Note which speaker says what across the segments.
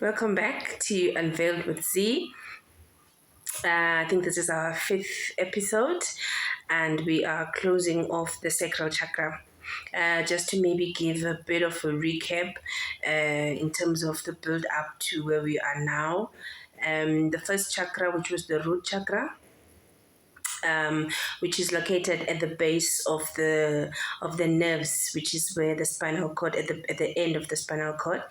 Speaker 1: Welcome back to Unveiled with Z. I think this is our 5th episode, and we are closing off the sacral chakra. Just to maybe give a bit of a recap in terms of the build up to where we are now. The first chakra, which was the root chakra, which is located at the base of the nerves, which is where the spinal cord at the end of the spinal cord.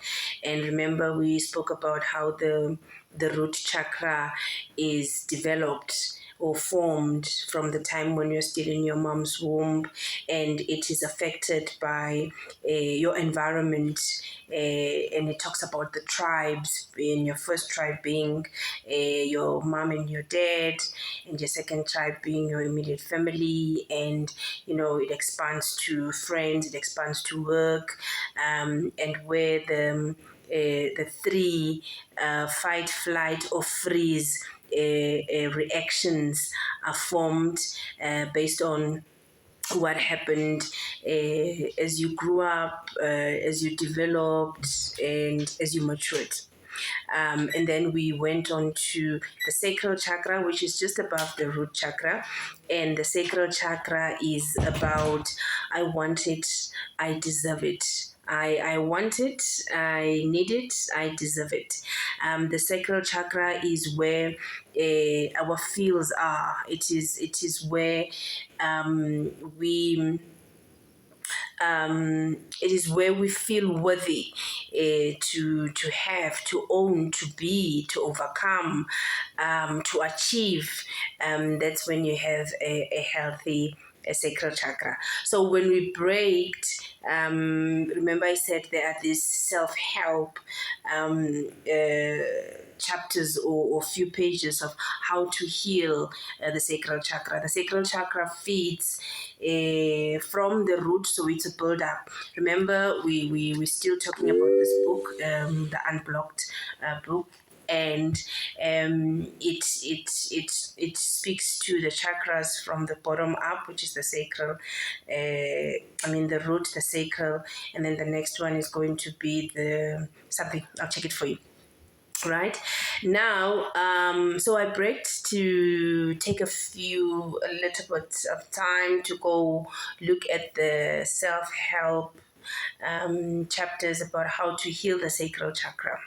Speaker 1: And remember, we spoke about how the root chakra is developed or formed from the time when you're still in your mom's womb, and it is affected by your environment. And it talks about the tribes, in your first tribe being your mom and your dad, and your second tribe being your immediate family, and it expands to friends, it expands to work, and where the three fight, flight, or freeze reactions are formed based on what happened as you grew up, as you developed, and as you matured. And then we went on to the sacral chakra, which is just above the root chakra. And the sacral chakra is about, I want it, I deserve it. I want it, I need it, I deserve it. The sacral chakra is where our feels are. It is where we it is where we feel worthy to have, to own, to be, to overcome, to achieve. That's when you have a healthy sacral chakra. So when we braked, remember I said there are these self-help chapters or few pages of how to heal the sacral chakra. The sacral chakra feeds from the root, so it's a build up. Remember, we're still talking about this book, the Unblocked book. And it speaks to the chakras from the bottom up, which is the sacral, the root, the sacral, and then the next one is going to be the something. I'll check it for you. Right now, so I braked to take a little bit of time to go look at the self-help chapters about how to heal the sacral chakra.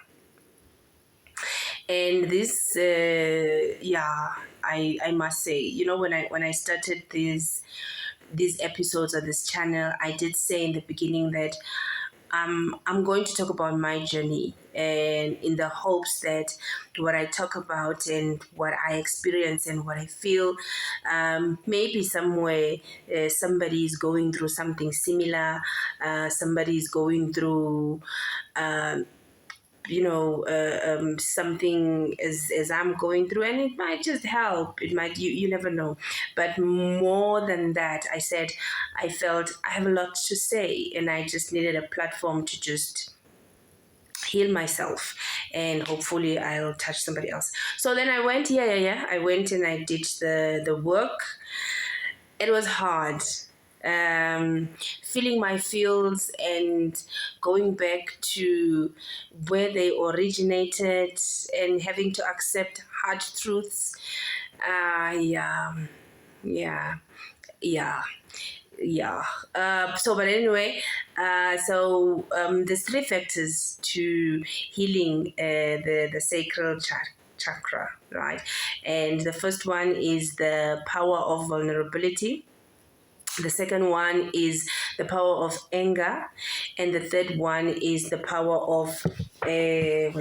Speaker 1: And this, I must say, when I started these episodes of this channel, I did say in the beginning that I'm going to talk about my journey, and in the hopes that what I talk about and what I experience and what I feel, maybe somewhere somebody is going through something similar, somebody is going through something as I'm going through, and it might just help. It might, you never know. But more than that, I said I felt I have a lot to say, and I just needed a platform to just heal myself, and hopefully I'll touch somebody else. So then I went, I went and I did the work. It was hard. Feeling my feels and going back to where they originated and having to accept hard truths. But anyway, there's 3 factors to healing the sacral chakra, right? And the first one is the power of vulnerability. The second one is the power of anger, and the third one is the power of the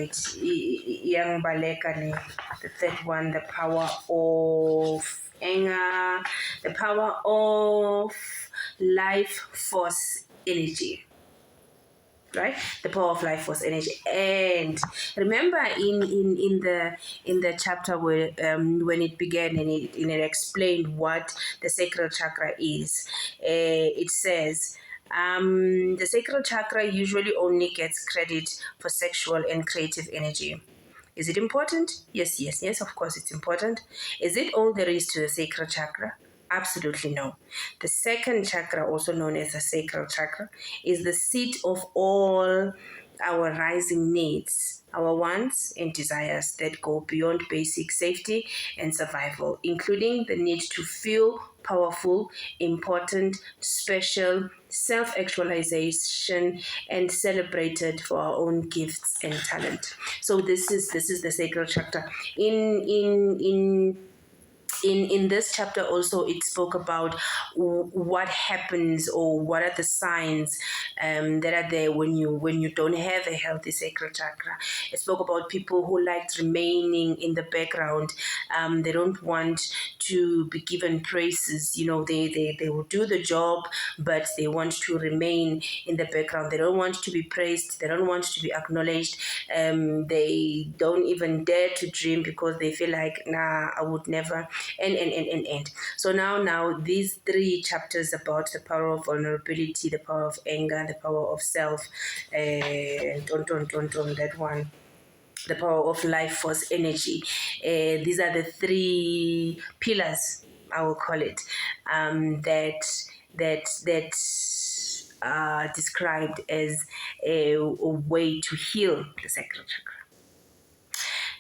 Speaker 1: third one, the power of anger, the power of life force energy. Right, the power of life force energy. And remember in the chapter where when it began and it explained what the sacral chakra is, it says the sacral chakra usually only gets credit for sexual and creative energy. Is it important? Yes, of course it's important. Is it all there is to the sacral chakra? Absolutely no. The second chakra, also known as the sacral chakra, is the seat of all our rising needs, our wants and desires that go beyond basic safety and survival, including the need to feel powerful, important, special, self-actualization, and celebrated for our own gifts and talent. So this is the sacral chakra. In this chapter also, it spoke about what happens, or what are the signs that are there when you don't have a healthy sacral chakra. It spoke about people who liked remaining in the background. They don't want to be given praises. They will do the job, but they want to remain in the background. They don't want to be praised. They don't want to be acknowledged. They don't even dare to dream because they feel like, nah, I would never. And so now these 3 chapters about the power of vulnerability, the power of anger, the power of self, that one, the power of life force energy. These are the 3 pillars, I will call it, that are described as a way to heal the sacral chakra.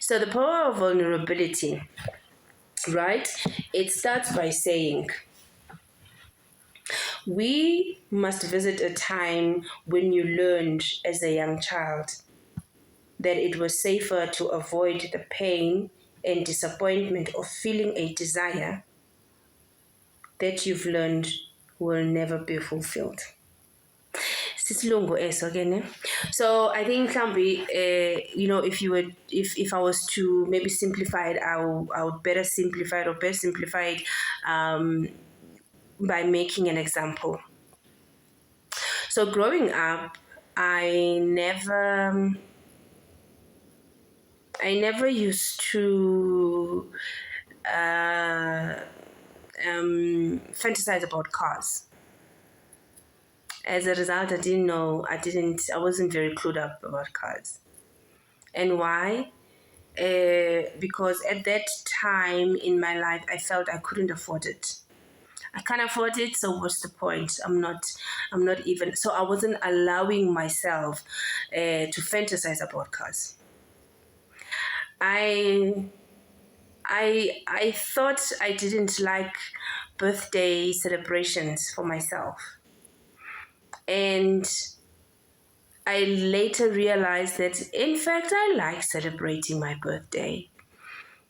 Speaker 1: So the power of vulnerability, right? It starts by saying, we must visit a time when you learned as a young child that it was safer to avoid the pain and disappointment of feeling a desire that you've learned will never be fulfilled. So I think if I was to maybe simplify it, I would better simplify it, or best simplify it by making an example. So growing up, I never used to fantasize about cars. As a result, I wasn't very clued up about cars. And why? Because at that time in my life, I felt I couldn't afford it. I can't afford it, so what's the point? I'm not even, so I wasn't allowing myself to fantasize about cars. I thought I didn't like birthday celebrations for myself. And I later realized that, in fact, I like celebrating my birthday.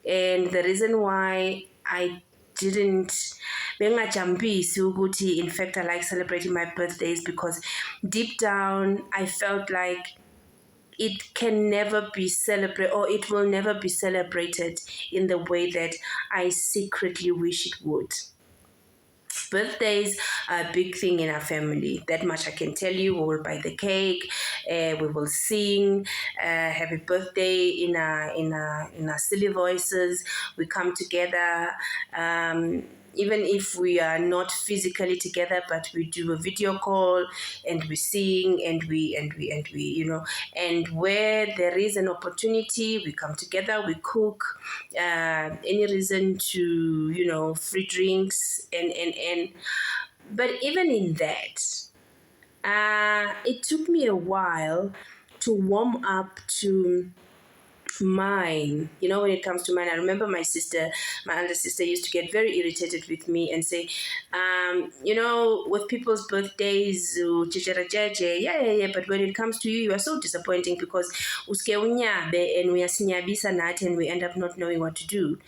Speaker 1: And the reason why I didn't, in fact, I like celebrating my birthdays, because deep down I felt like it can never be celebrated, or it will never be celebrated in the way that I secretly wish it would. Birthdays are a big thing in our family. That much I can tell you. We will buy the cake, we will sing happy birthday in our silly voices. We come together, even if we are not physically together, but we do a video call and we sing and we and where there is an opportunity, we come together, we cook, any reason to free drinks and but even in that, it took me a while to warm up to mine. When it comes to mine, I remember my elder sister used to get very irritated with me and say, with people's birthdays, yeah, but when it comes to you are so disappointing, because uske unyabe and we are nat and we end up not knowing what to do.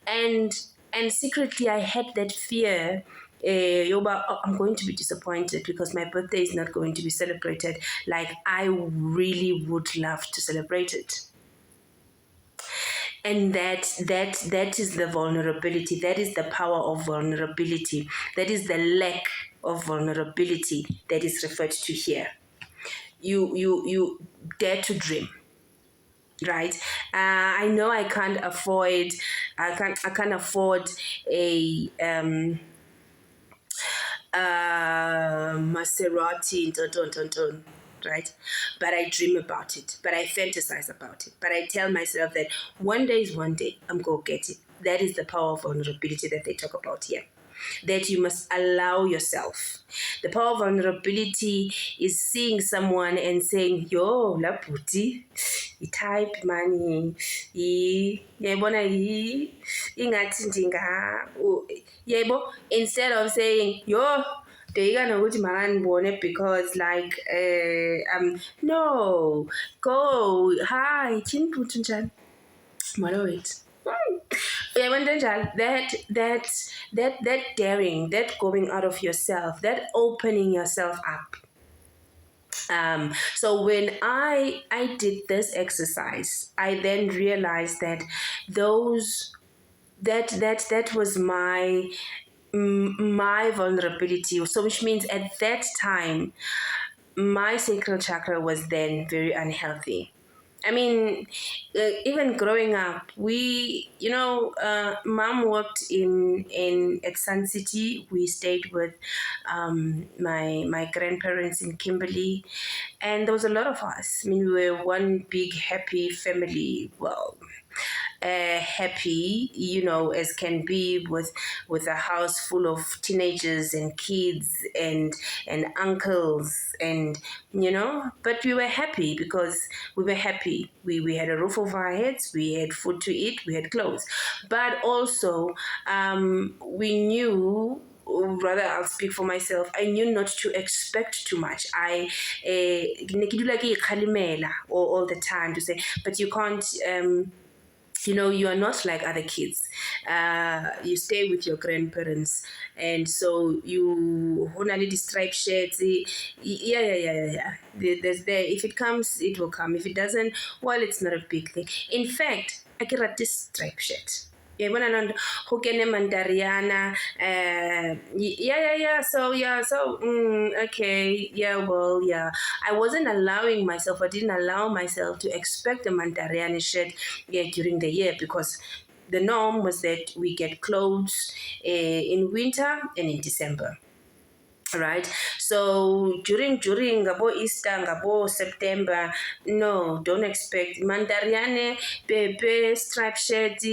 Speaker 1: And secretly I had that fear, I'm going to be disappointed because my birthday is not going to be celebrated like I really would love to celebrate it. And that is the vulnerability. That is the power of vulnerability. That is the lack of vulnerability that is referred to here. You dare to dream, right? I know I can't afford a Maserati, right? But I dream about it, but I fantasize about it, but I tell myself that one day is one day, I'm going to get it. That is the power of vulnerability that they talk about here. that you must allow yourself. The power of vulnerability is seeing someone and saying, yo, la puti, i-type money, yayibona ingathi yebo, instead of saying, yo, because like no, go, hi, chinputhu njani, malowethu. That daring, that going out of yourself, that opening yourself up. So when I did this exercise, I then realized that that was my vulnerability. So which means at that time, my sacral chakra was then very unhealthy. I mean, even growing up, mom worked in at Sun City. We stayed with my grandparents in Kimberley, and there was a lot of us. I mean, we were one big happy family. Well, happy, as can be, with a house full of teenagers and kids and uncles, and but we were happy because we were happy. We had a roof over our heads, we had food to eat, we had clothes, but also we knew, or rather I'll speak for myself, I knew not to expect too much. I all the time to say, but you can't, you are not like other kids. You stay with your grandparents, and so you only the striped shirts. Yeah. There's there. If it comes, it will come. If it doesn't, well, it's not a big thing. In fact, I can write this striped shirt. Yeah, when I who can Mandariana, okay, I wasn't allowing myself, I didn't allow myself to expect a Mandariana shirt during the year, because the norm was that we get clothes in winter and in December. Right, so during ngabo Easter, ngabo September, no, don't expect Mandariane, pepe, striped shirt,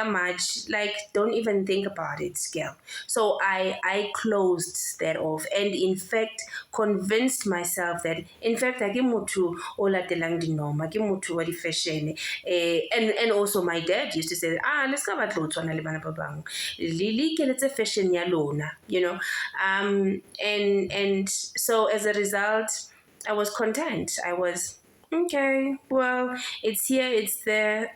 Speaker 1: much, like don't even think about it, girl. So I closed that off, and in fact convinced myself that in fact I mutu ola telang di norma, ke mutu wa di fashion, and also my dad used to say, let's go about clothes le bana ba bang, lili ke letse fashion ya lona, and so as a result, I was content. I was okay. Well, it's here, it's there,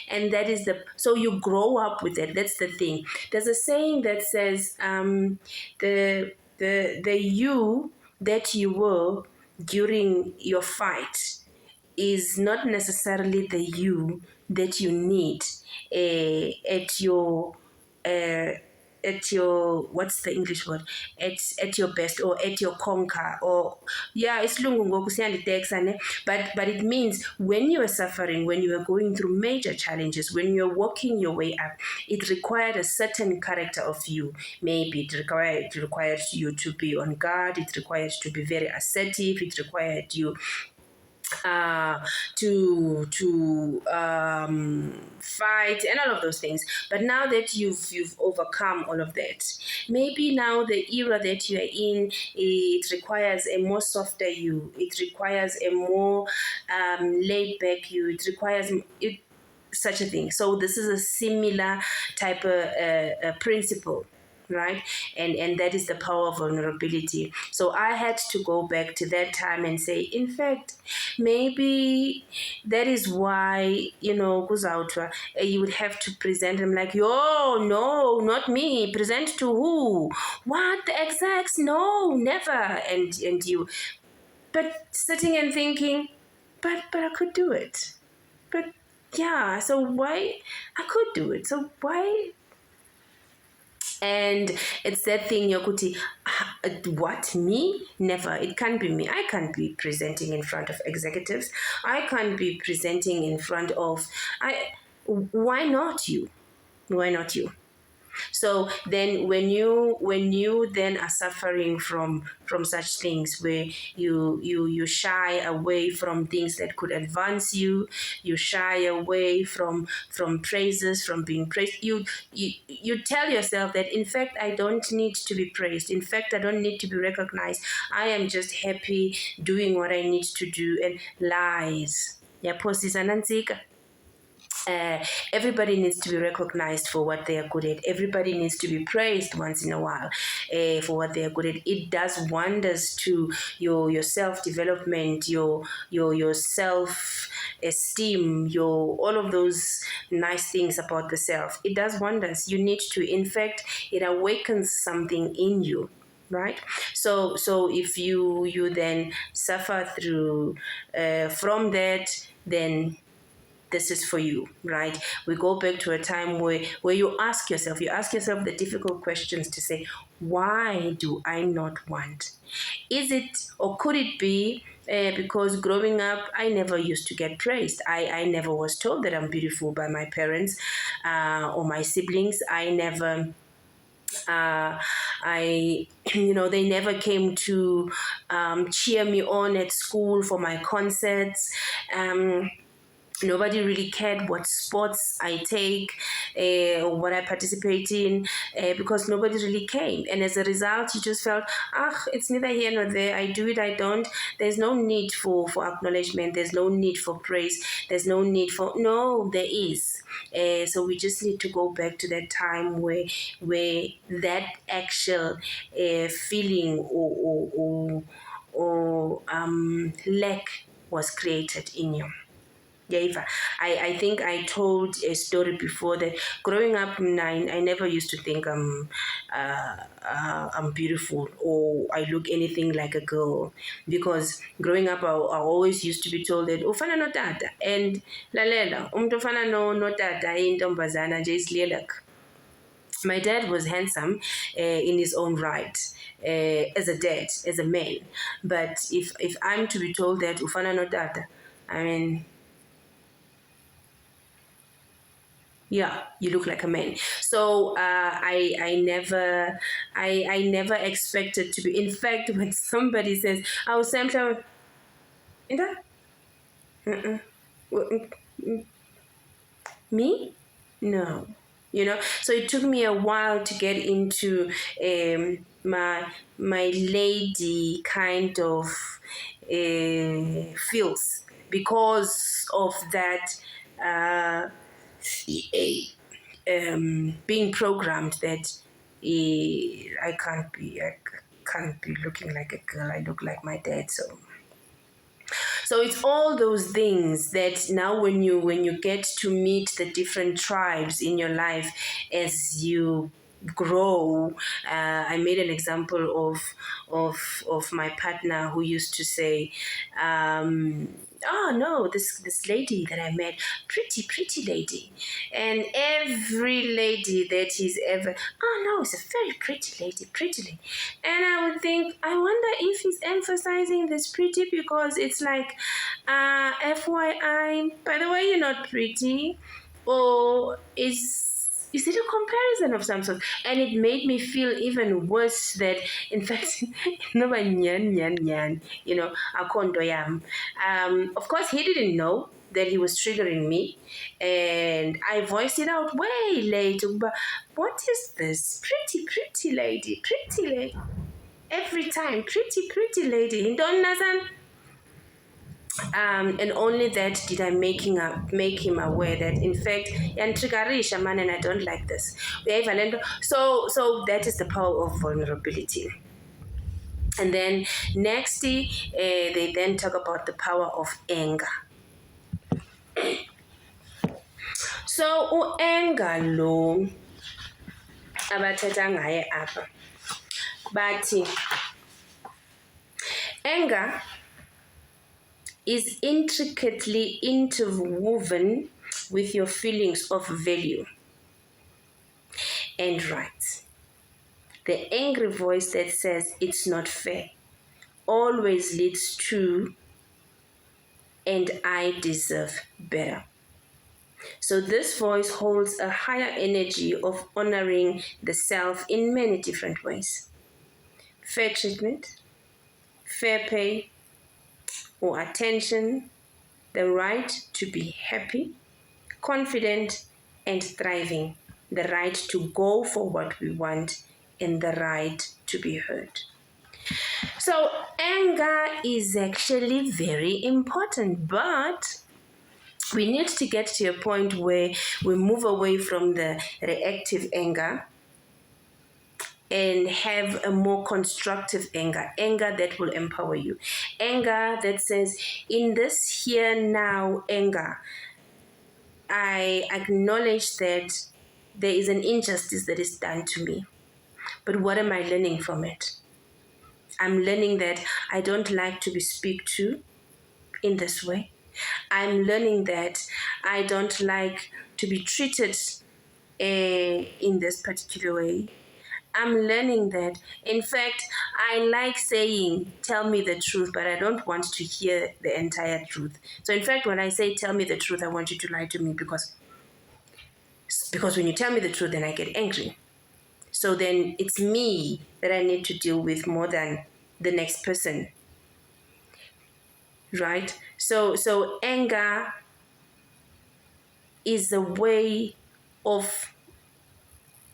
Speaker 1: and that is so you grow up with it. That's the thing. There's a saying that says, the you that you were during your fight is not necessarily the you that you need at your what's the English word, at your best, or at your conquer, or it's but it means when you are suffering, when you are going through major challenges, when you're walking your way up, it required a certain character of you. Maybe it requires you to be on guard, it requires you to be very assertive, it required you to fight and all of those things. But now that you've overcome all of that, maybe now the era that you are in, it requires a more softer you, it requires a more laid back you, it requires such a thing. So this is a similar type of principle, right? And that is the power of vulnerability. So I had to go back to that time and say, in fact, maybe that is why, Kuzautwa, you would have to present him like, yo, no, not me. Present to who? What? The execs? No, never. And you, but sitting and thinking, but I could do it. But yeah, so why? I could do it. So why? And it's that thing, Yokuti, what, me? Never. It can't be me. I can't be presenting in front of executives. I can't be presenting in front of, why not you? Why not you? So then when you then are suffering from such things where you shy away from things that could advance you, you shy away from praises, from being praised, you tell yourself that in fact I don't need to be praised, in fact I don't need to be recognized, I am just happy doing what I need to do. And lies. Everybody needs to be recognized for what they are good at. Everybody needs to be praised once in a while for what they are good at. It does wonders to your self development, your self esteem, your all of those nice things about the self. It does wonders. You need to. In fact, it awakens something in you. Right, so if you then suffer through from that, then this is for you, right? We go back to a time where you ask yourself the difficult questions to say, why do I not want? Is it, or could it be because growing up, I never used to get praised. I never was told that I'm beautiful by my parents or my siblings. I never I they never came to cheer me on at school for my concerts. Nobody really cared what sports I take or what I participate in because nobody really came. And as a result, you just felt, it's neither here nor there. I do it, I don't. There's no need for acknowledgement. There's no need for praise. There's no need for, no, there is. So we just need to go back to that time where that actual feeling or lack was created in you. Yeah, I think I told a story before that growing up, I never used to think I'm beautiful or I look anything like a girl, because growing up I always used to be told that ufana no tata, and lalela umuntu ufana no tata intombazana nje isilelek. My dad was handsome in his own right as a dad, as a man, but if I'm to be told that ufana no tata, I mean, yeah, you look like a man. So I never expected to be. In fact, when somebody says, "I was sometimes," in that, me, no, So it took me a while to get into my lady kind of feels, because of that. Being programmed that I can't be looking like a girl. I look like my dad. So it's all those things that now when you get to meet the different tribes in your life as you grow. I made an example of my partner who used to say, oh no, this lady that I met, pretty lady. And every lady that he's ever, oh no, it's a very pretty lady. And I would think, I wonder if he's emphasizing this pretty because it's like, FYI, by the way, you're not pretty, or is it a comparison of some sort? And it made me feel even worse that, in fact, akondo yam. Of course, he didn't know that he was triggering me, and I voiced it out way later. But what is this? Pretty lady. Every time, pretty lady. And only that did I make him aware that, in fact, yantriggerisha man, and I don't like this. So that is the power of vulnerability. And then next, they then talk about the power of anger. So anger lo abathetha ngaye apha bathi anger is intricately interwoven with your feelings of value and right. The angry voice that says it's not fair always leads to, and I deserve better. So this voice holds a higher energy of honoring the self in many different ways. Fair treatment, fair pay or attention, the right to be happy, confident, and thriving, the right to go for what we want, and the right to be heard. So, anger is actually very important, but we need to get to a point where we move away from the reactive anger and have a more constructive anger that will empower you, anger that says, in this here now anger, I acknowledge that there is an injustice that is done to me, but what am I learning from it? I'm learning that I don't like to be spoken to in this way. I'm learning that I don't like to be treated in this particular way. I'm learning that, in fact, I like saying, tell me the truth, but I don't want to hear the entire truth. So, in fact, when I say, tell me the truth, I want you to lie to me because when you tell me the truth, then I get angry. So then it's me that I need to deal with more than the next person. Right? So anger is a way of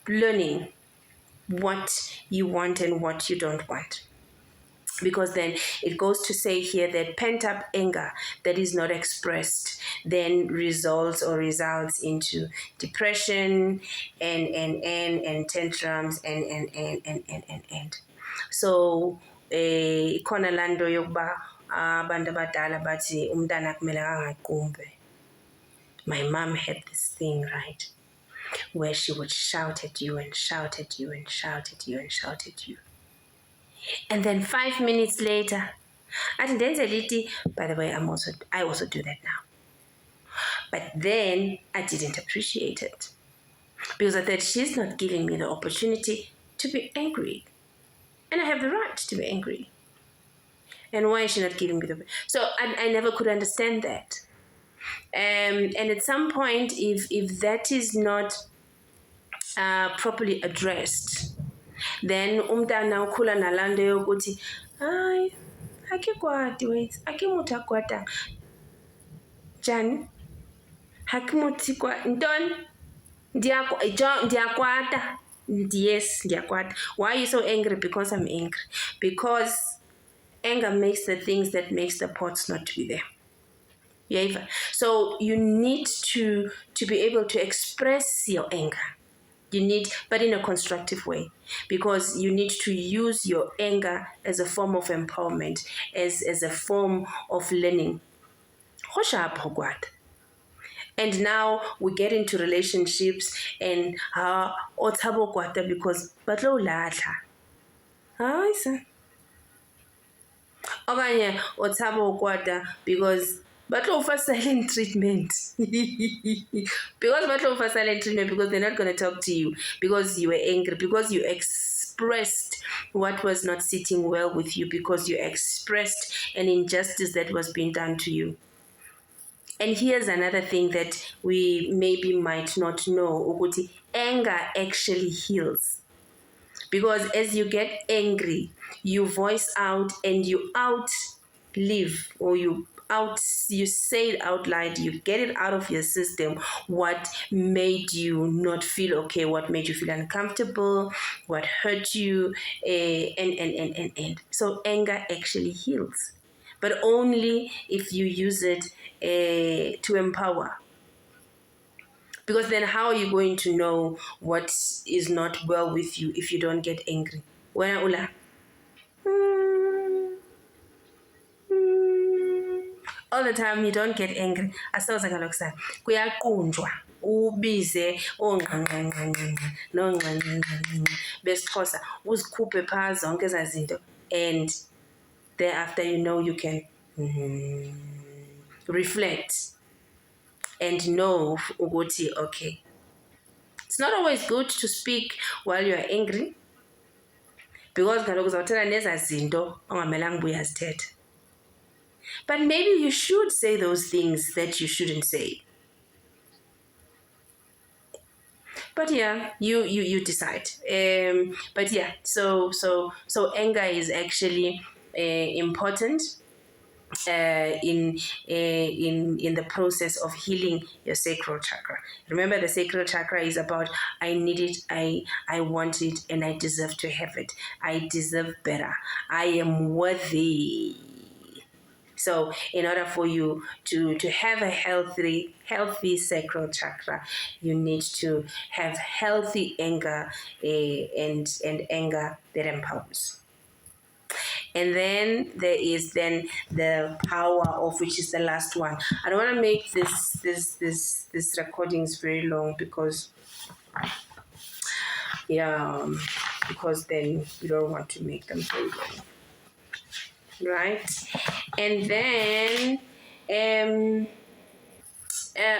Speaker 1: learning what you want and what you don't want. Because then it goes to say here that pent up anger that is not expressed then results into depression and tantrums and. So ikhona lando yokuba abantu abadala bathi umntana kumele angaqumbe. My mom had this thing, right, where she would shout at you and shout at you and shout at you and shout at you. And then 5 minutes later, by the way, I also do that now. But then I didn't appreciate it because I thought she's not giving me the opportunity to be angry. And I have the right to be angry. And why is she not giving me the... So I never could understand that. And at some point, if that is not properly addressed, then umntana ukhula nalando yokuthi hayi akikwati wait akimuthi akwata njani hakimuthi kwa ntoni ndiyakwata yes ndiyakwata. Why are you so angry? Because I'm angry. Because anger makes the things that makes the pots not to be there. Yeah. So you need to be able to express your anger. You need, but in a constructive way, because you need to use your anger as a form of empowerment, as a form of learning. And now we get into relationships and because batlo latha. Hayi sir. Okanye othabo kwata because batlo for silent treatment. Because batlo for silent treatment because they're not going to talk to you because you were angry, because you expressed what was not sitting well with you, because you expressed an injustice that was being done to you. And here's another thing that we maybe might not know. Anger actually heals. Because as you get angry, you voice out and you outlive, or you say it out loud, you get it out of your system, what made you not feel okay, what made you feel uncomfortable, what hurt you, and. So anger actually heals, but only if you use it to empower. Because then how are you going to know what is not well with you if you don't get angry? Wena ula. All the time you don't get angry. Asoza kaloksa. Kuyaqunjwa. Ubize ongqangqangqangqa nongqangqangqa besixhosa uzikhuphe phaa zonke ezazinto, and thereafter you can reflect and know ukuthi okay, it's not always good to speak while you are angry, because kaloku uzawuthetha nezaa zinto ongamelanga uba uyazithetha. But maybe you should say those things that you shouldn't say. but yeah, you decide. But yeah, so anger is actually important in the process of healing your sacral chakra. Remember, the sacral chakra is about I need it, I want it, and I deserve to have it. I deserve better. I am worthy. So, in order for you to have a healthy sacral chakra, you need to have healthy anger and anger that empowers. And then there is then the power of, which is the last one. I don't want to make this recordings very long because because then you don't want to make them very long, right? And then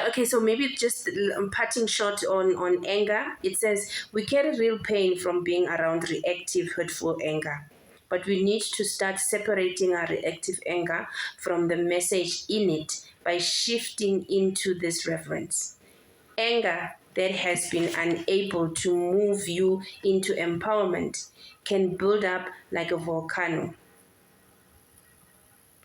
Speaker 1: okay, so maybe just parting short on anger. It says we carry real pain from being around reactive, hurtful anger. But we need to start separating our reactive anger from the message in it by shifting into this reverence. Anger that has been unable to move you into empowerment can build up like a volcano.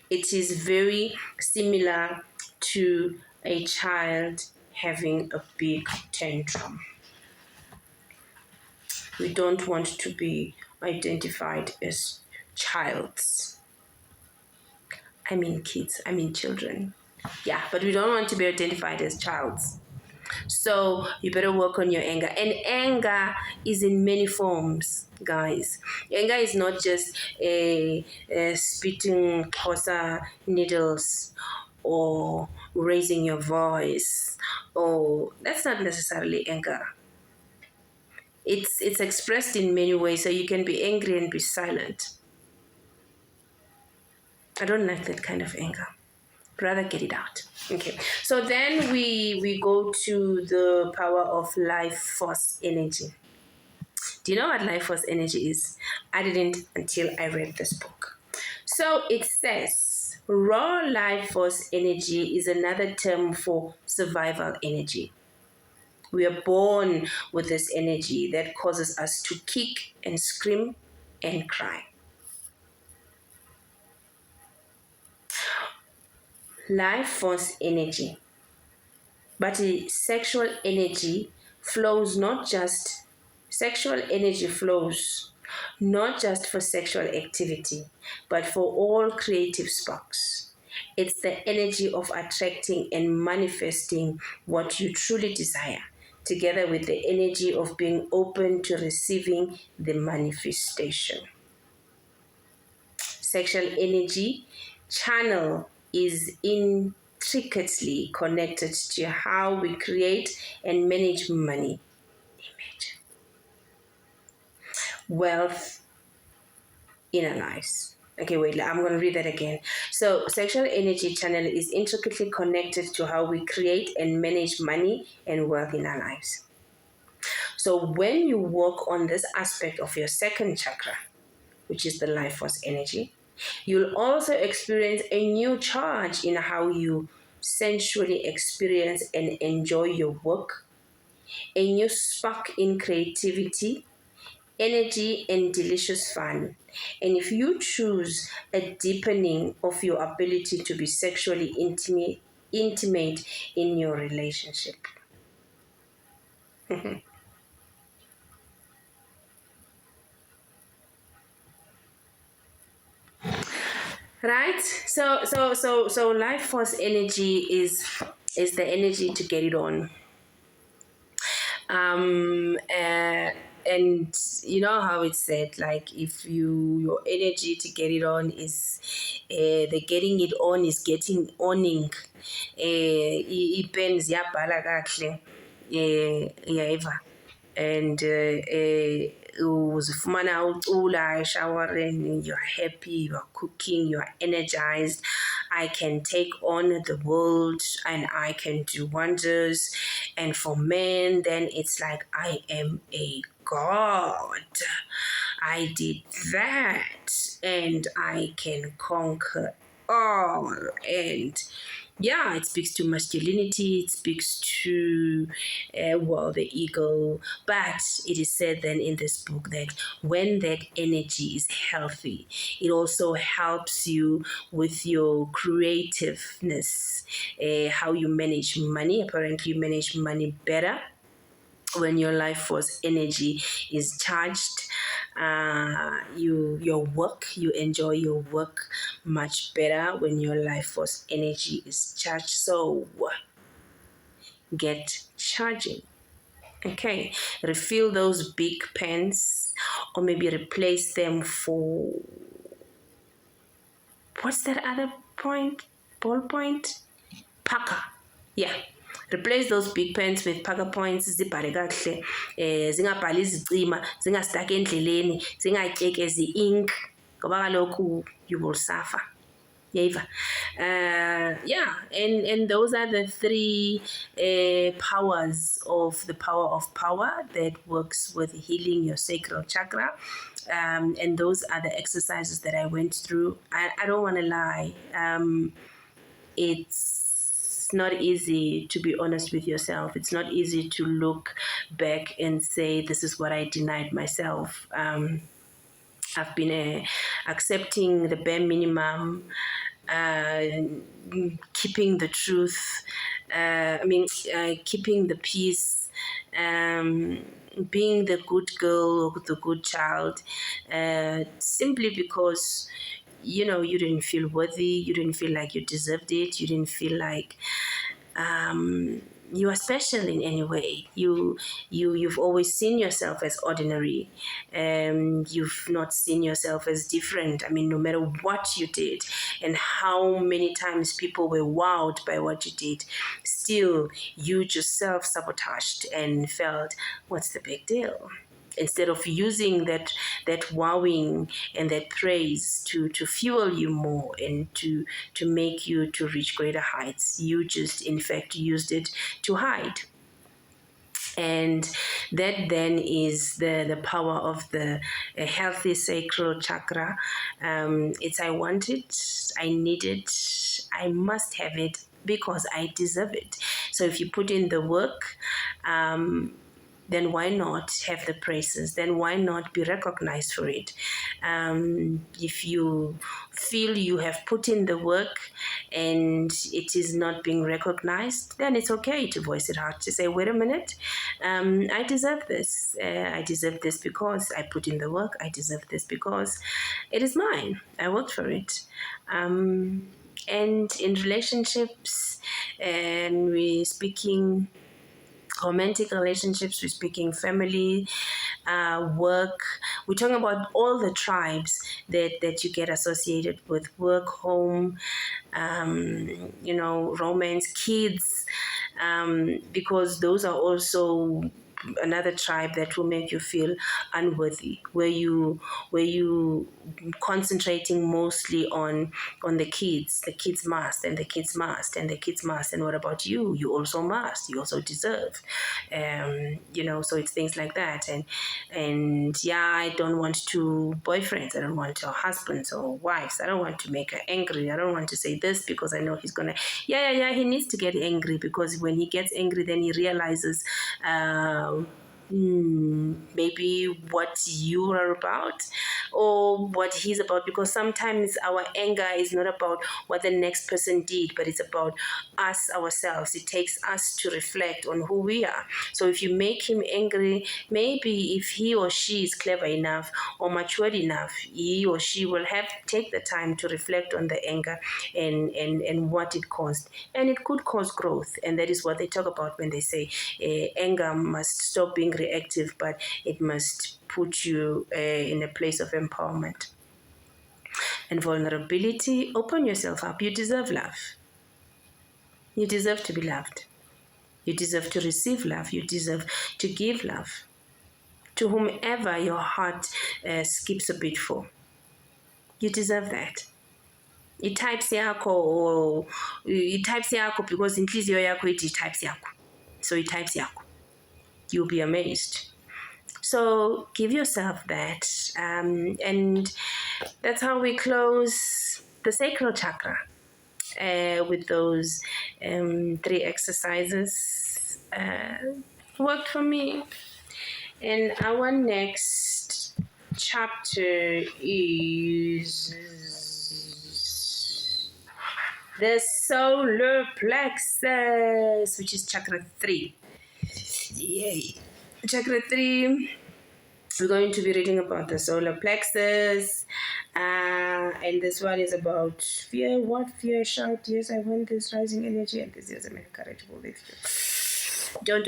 Speaker 1: It is very similar to a child having a big tantrum. We don't want to be identified as childs. I mean kids, I mean children. Yeah, but we don't want to be identified as childs. So you better work on your anger. And anger is in many forms, guys. Anger is not just spitting Xhosa needles or raising your voice. Oh, that's not necessarily anger. It's expressed in many ways, so you can be angry and be silent. I don't like that kind of anger. Rather get it out. Okay, so then we go to the power of life force energy. Do you know what life force energy is? I didn't until I read this book. So it says raw life force energy is another term for survival energy. We are born with this energy that causes us to kick and scream and cry. Life force energy. But the sexual energy flows not just for sexual activity, but for all creative sparks. It's the energy of attracting and manifesting what you truly desire, together with the energy of being open to receiving the manifestation. Sexual energy channel is intricately connected to how we create and manage money, image, wealth in our lives. Okay, wait, I'm going to read that again. So, sexual energy channel is intricately connected to how we create and manage money and wealth in our lives. So, when you work on this aspect of your second chakra, which is the life force energy, you'll also experience a new charge in how you sensually experience and enjoy your work, a new spark in creativity, energy, and delicious fun. And if you choose a deepening of your ability to be sexually intimate in your relationship. Right? So life force energy is the energy to get it on. And you know how it's said, like if your energy to get it on is the getting it on is getting owning. Ipens yabhala kahle yayiva, and uzifumana ucula eshawareni, you're happy, you're cooking, you're energized. I can take on the world and I can do wonders. And for men, then it's like I am a god. I did that and I can conquer all. And yeah, it speaks to masculinity, it speaks to, the ego. But it is said then in this book that when that energy is healthy, it also helps you with your creativeness, how you manage money. Apparently, you manage money better when your life force energy is charged. You enjoy your work much better when your life force energy is charged. So get charging. Okay, refill those big pens, or maybe replace them for, what's that other point? Ballpoint? Parker. Yeah. Replace those big pens with Parker points. Zibhale kahle, zingabhali izicima, zingastaki endleleni, zingatyekezi ink, ngoba kaloku you will suffer. Yeah, and those are the three powers of the power of power that works with healing your sacral chakra. And those are the exercises that I went through. I don't want to lie. It's not easy to be honest with yourself. It's not easy to look back and say, this is what I denied myself. I've been accepting the bare minimum, keeping the truth, keeping the peace, being the good girl or the good child, simply because you didn't feel worthy, you didn't feel like you deserved it, you didn't feel like you are special in any way. You've always seen yourself as ordinary. You've not seen yourself as different. I mean, no matter what you did and how many times people were wowed by what you did, still you just self-sabotaged and felt, what's the big deal? Instead of using that wowing and that praise to fuel you more and to make you to reach greater heights, you just in fact used it to hide. And that then is the power of the healthy sacral chakra. It's I want it, I need it, I must have it because I deserve it. So if you put in the work, then why not have the praises? Then why not be recognized for it? If you feel you have put in the work and it is not being recognized, then it's okay to voice it out, to say, wait a minute, I deserve this. I deserve this because I put in the work. I deserve this because it is mine. I worked for it. And in relationships, and we're speaking romantic relationships, we're speaking family, work, we're talking about all the tribes that you get associated with: work, home, romance, kids, because those are also another tribe that will make you feel unworthy, where you concentrating mostly on the kids must, and the kids must, and the kids must, and what about you? You also must, you also deserve. So it's things like that. And yeah, I don't want two boyfriends, I don't want two husbands or wives, I don't want to make her angry, I don't want to say this because I know he's gonna, he needs to get angry, because when he gets angry, then he realizes maybe what you are about or what he's about, because sometimes our anger is not about what the next person did, but it's about us ourselves. It takes us to reflect on who we are. So if you make him angry, maybe if he or she is clever enough or matured enough, he or she will take the time to reflect on the anger and what it caused, and it could cause growth. And that is what they talk about when they say anger must stop being reactive, but it must put you in a place of empowerment. And vulnerability, open yourself up. You deserve love. You deserve to be loved. You deserve to receive love. You deserve to give love to whomever your heart skips a beat for. You deserve that. I-types yakho because inhliziyo yakho ithi i-types yakho. So i-types yakho. You'll be amazed. So give yourself that. And that's how we close the sacral chakra with those 3 exercises. Worked for me. And our next chapter is the solar plexus, which is chakra 3. Yay. Chakra 3, we're going to be reading about the solar plexus. And this one is about fear. What fear? Shout, yes, I want this rising energy, enthusiasm, and courage. Don't.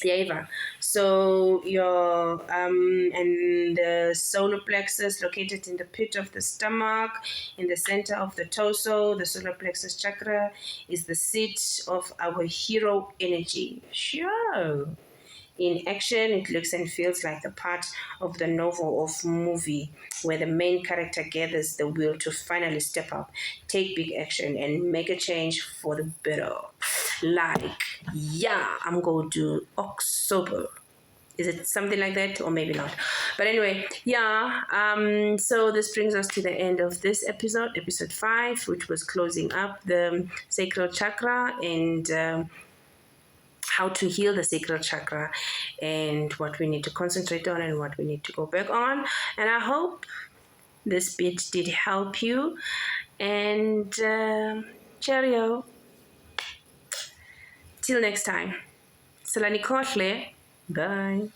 Speaker 1: Yeah, Eva. So your and the solar plexus located in the pit of the stomach, in the center of the torso. The solar plexus chakra is the seat of our hero energy. Sure. In action, it looks and feels like the part of the novel of movie where the main character gathers the will to finally step up, take big action, and make a change for the better. Like, yeah, I'm going to October. Is it something like that, or maybe not? But anyway, yeah. So this brings us to the end of this episode 5, which was closing up the sacral chakra and how to heal the sacral chakra and what we need to concentrate on and what we need to go back on. And I hope this bit did help you. And cheerio. Till next time. Salani Kotle. Bye.